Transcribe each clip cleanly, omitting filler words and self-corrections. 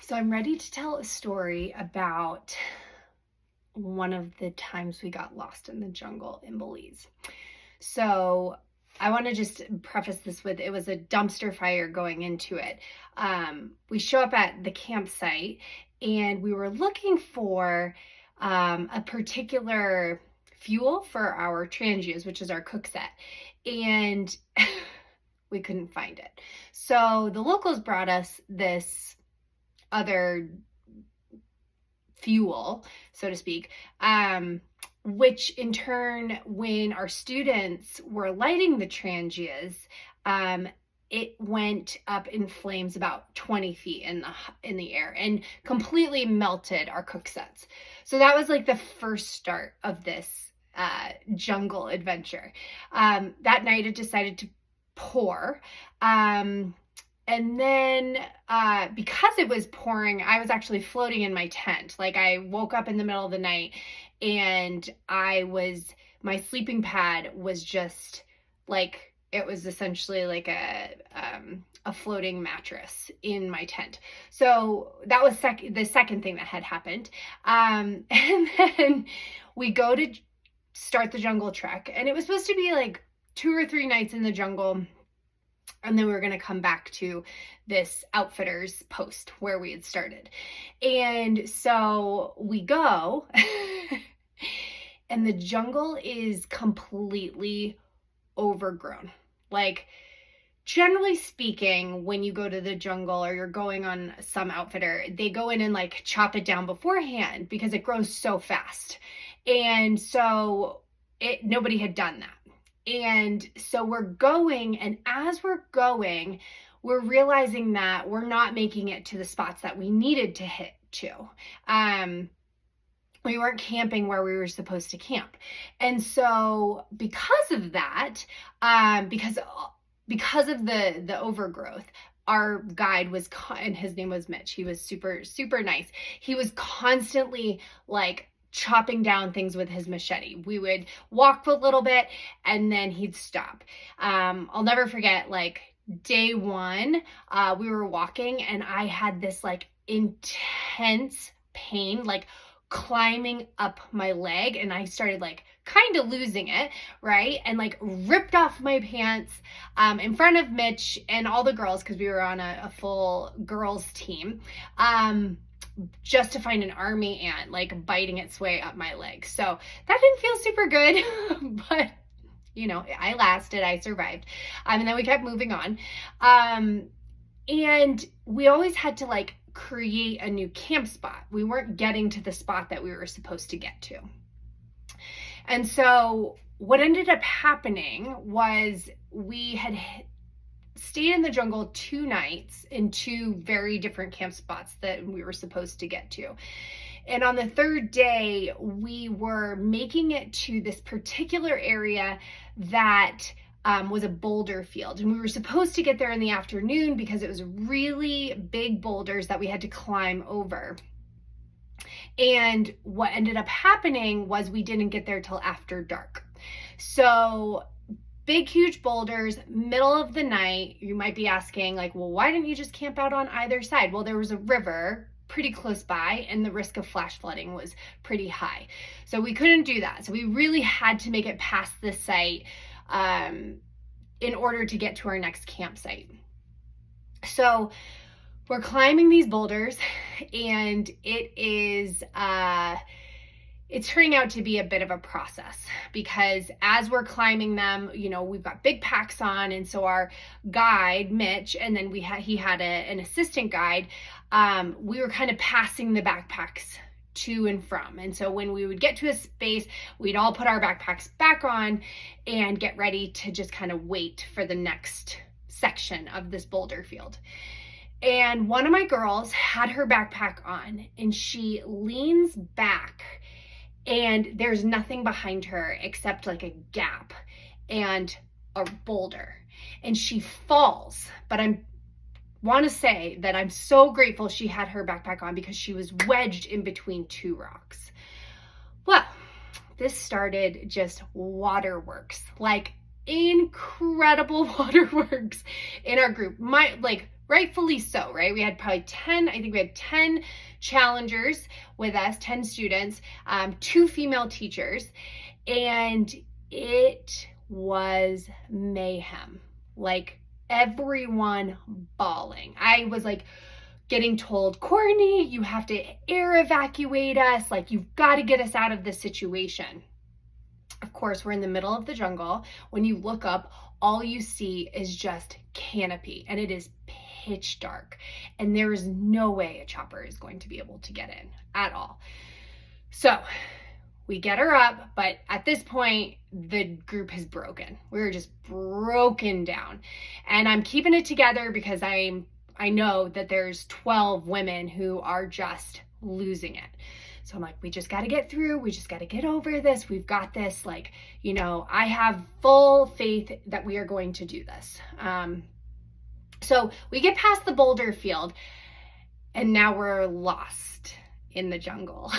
So I'm ready to tell a story about one of the times we got lost in the jungle in Belize. So I want to just preface this with it was a dumpster fire going into it. We show up at the campsite and we were looking for a particular fuel for our trangias, which is our cook set. And we couldn't find it. So the locals brought us this other fuel, so to speak, which in turn, when our students were lighting the trangias, it went up in flames about 20 feet in the air and completely melted our cook sets. So that was like the first start of this jungle adventure. That night it decided to pour. And then because it was pouring, I was actually floating in my tent. Like I woke up in the middle of the night and my sleeping pad was just like, it was essentially like a floating mattress in my tent. So that was the second thing that had happened. And then we go to start the jungle trek, and it was supposed to be like 2 or 3 nights in the jungle. And then we were going to come back to this outfitter's post where we had started. And so we go and the jungle is completely overgrown. Like, generally speaking, when you go to the jungle or you're going on some outfitter, they go in and like chop it down beforehand because it grows so fast. And so nobody had done that. And so we're going, and as we're going, we're realizing that we're not making it to the spots that we needed to hit to. We weren't camping where we were supposed to camp. And so because of that, because of the overgrowth, our guide and his name was Mitch. He was super, super nice. He was constantly like chopping down things with his machete. We would walk a little bit and then he'd stop. I'll never forget, like day 1, we were walking and I had this like intense pain, like climbing up my leg, and I started like kind of losing it, right? And like ripped off my pants in front of Mitch and all the girls, because we were on a full girls team. Just to find an army ant like biting its way up my leg. So that didn't feel super good, but you know, I lasted, I survived. And then we kept moving on. And we always had to like create a new camp spot. We weren't getting to the spot that we were supposed to get to. And so what ended up happening was we had stayed in the jungle 2 nights in 2 very different camp spots that we were supposed to get to. And on the 3rd day, we were making it to this particular area that was a boulder field. And we were supposed to get there in the afternoon because it was really big boulders that we had to climb over. And what ended up happening was we didn't get there till after dark. So big, huge boulders, middle of the night. You might be asking like, well, why didn't you just camp out on either side? Well, there was a river pretty close by and the risk of flash flooding was pretty high. So we couldn't do that. So we really had to make it past the site in order to get to our next campsite. So we're climbing these boulders, and it's turning out to be a bit of a process, because as we're climbing them, you know, we've got big packs on. And so our guide, Mitch, and then he had an assistant guide. We were kind of passing the backpacks to and from. And so when we would get to a space, we'd all put our backpacks back on and get ready to just kind of wait for the next section of this boulder field. And one of my girls had her backpack on, and she leans back and there's nothing behind her except like a gap and a boulder, and she falls. But I want to say that I'm so grateful she had her backpack on, because she was wedged in between 2 rocks. Well, this started just waterworks, like incredible waterworks in our group. rightfully so, right? We had probably 10, I think we had 10 challengers with us, 10 students, 2 female teachers, and it was mayhem. Like everyone bawling. I was like getting told, Courtney, you have to air evacuate us. Like, you've got to get us out of this situation. Of course, we're in the middle of the jungle. When you look up, all you see is just canopy, and it is pitch dark, and there is no way a chopper is going to be able to get in at all. So we get her up, but at this point, the group has broken. We're just broken down, and I'm keeping it together because I know that there's 12 women who are just losing it. So I'm like, we just got to get through. We just got to get over this. We've got this. Like, I have full faith that we are going to do this. So we get past the boulder field, and now we're lost in the jungle.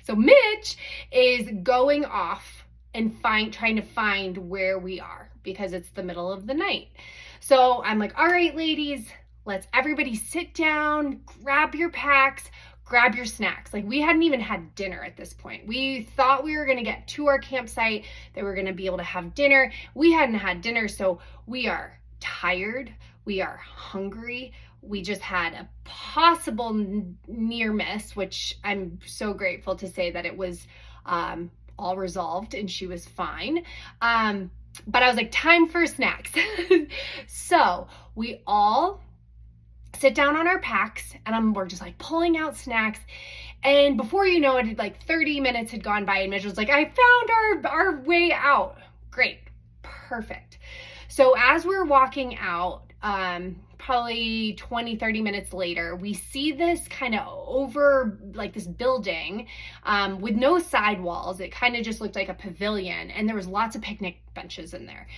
So Mitch is going off and trying to find where we are because it's the middle of the night. So I'm like, all right, ladies, let's everybody sit down, grab your packs, grab your snacks. Like, we hadn't even had dinner at this point. We thought we were going to get to our campsite, that we're going to be able to have dinner. We hadn't had dinner, so we are tired. We are hungry. We just had a possible near miss, which I'm so grateful to say that it was all resolved and she was fine. But I was like, time for snacks. So we all sit down on our packs, and we're just like pulling out snacks. And before you know it, like 30 minutes had gone by, and Mitch was like, I found our way out. Great. Perfect. So as we're walking out, probably 20, 30 minutes later, we see this kind of over, like this building with no sidewalls. It kind of just looked like a pavilion, and there was lots of picnic benches in there.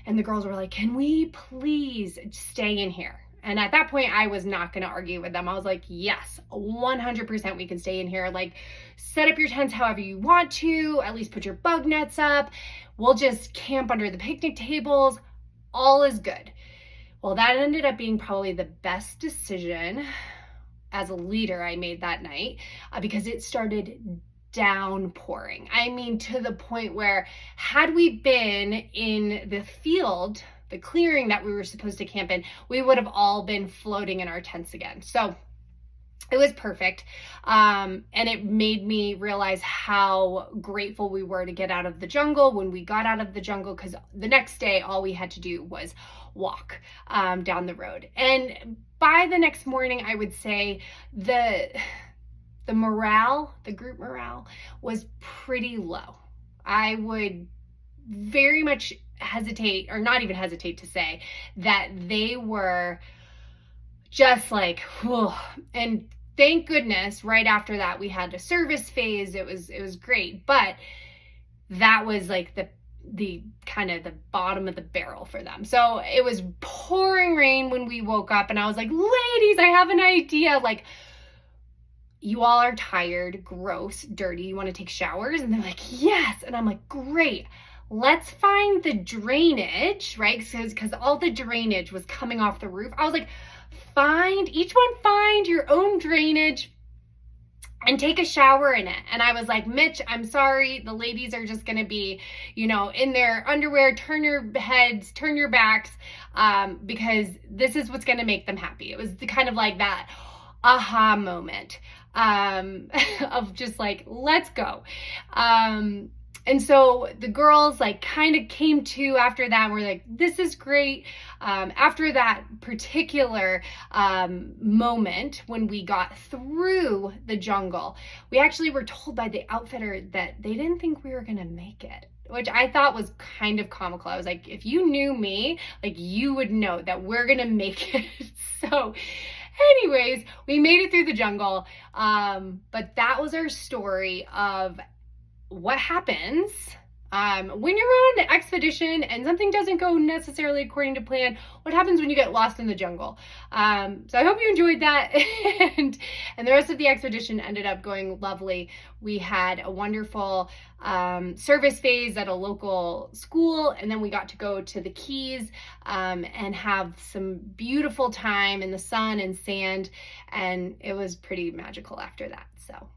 And the girls were like, can we please stay in here? And at that point, I was not going to argue with them. I was like, yes, 100% we can stay in here. Like, set up your tents however you want to, at least put your bug nets up. We'll just camp under the picnic tables. All is good. Well, that ended up being probably the best decision as a leader I made that night because it started downpouring. I mean, to the point where had we been in the field, the clearing that we were supposed to camp in, we would have all been floating in our tents again. So it was perfect. And it made me realize how grateful we were to get out of the jungle when we got out of the jungle, because the next day, all we had to do was walk down the road. And by the next morning, I would say the morale, the group morale, was pretty low. I would very much hesitate, or not even hesitate to say that they were just like, whew. And thank goodness right after that we had a service phase. It was great, but that was like the kind of the bottom of the barrel for them. So it was pouring rain when we woke up, and I was like, ladies, I have an idea. Like, you all are tired, gross, dirty. You want to take showers? And they're like, yes. And I'm like, great. Let's find the drainage, right? Because all the drainage was coming off the roof. I was like, each one find your own drainage and take a shower in it. And I was like, Mitch, I'm sorry. The ladies are just going to be, in their underwear. Turn your heads, turn your backs, because this is what's going to make them happy. It was kind of like that aha moment of just like, let's go. And so the girls like kind of came to after that, and we're like, this is great. After that particular moment when we got through the jungle, we actually were told by the outfitter that they didn't think we were going to make it, which I thought was kind of comical. I was like, if you knew me, like, you would know that we're going to make it. So anyways, we made it through the jungle. But that was our story of what happens When you're on an expedition and something doesn't go necessarily according to plan, what happens when you get lost in the jungle? So I hope you enjoyed that, and the rest of the expedition ended up going lovely. We had a wonderful service phase at a local school, and then we got to go to the Keys and have some beautiful time in the sun and sand, and it was pretty magical after that. So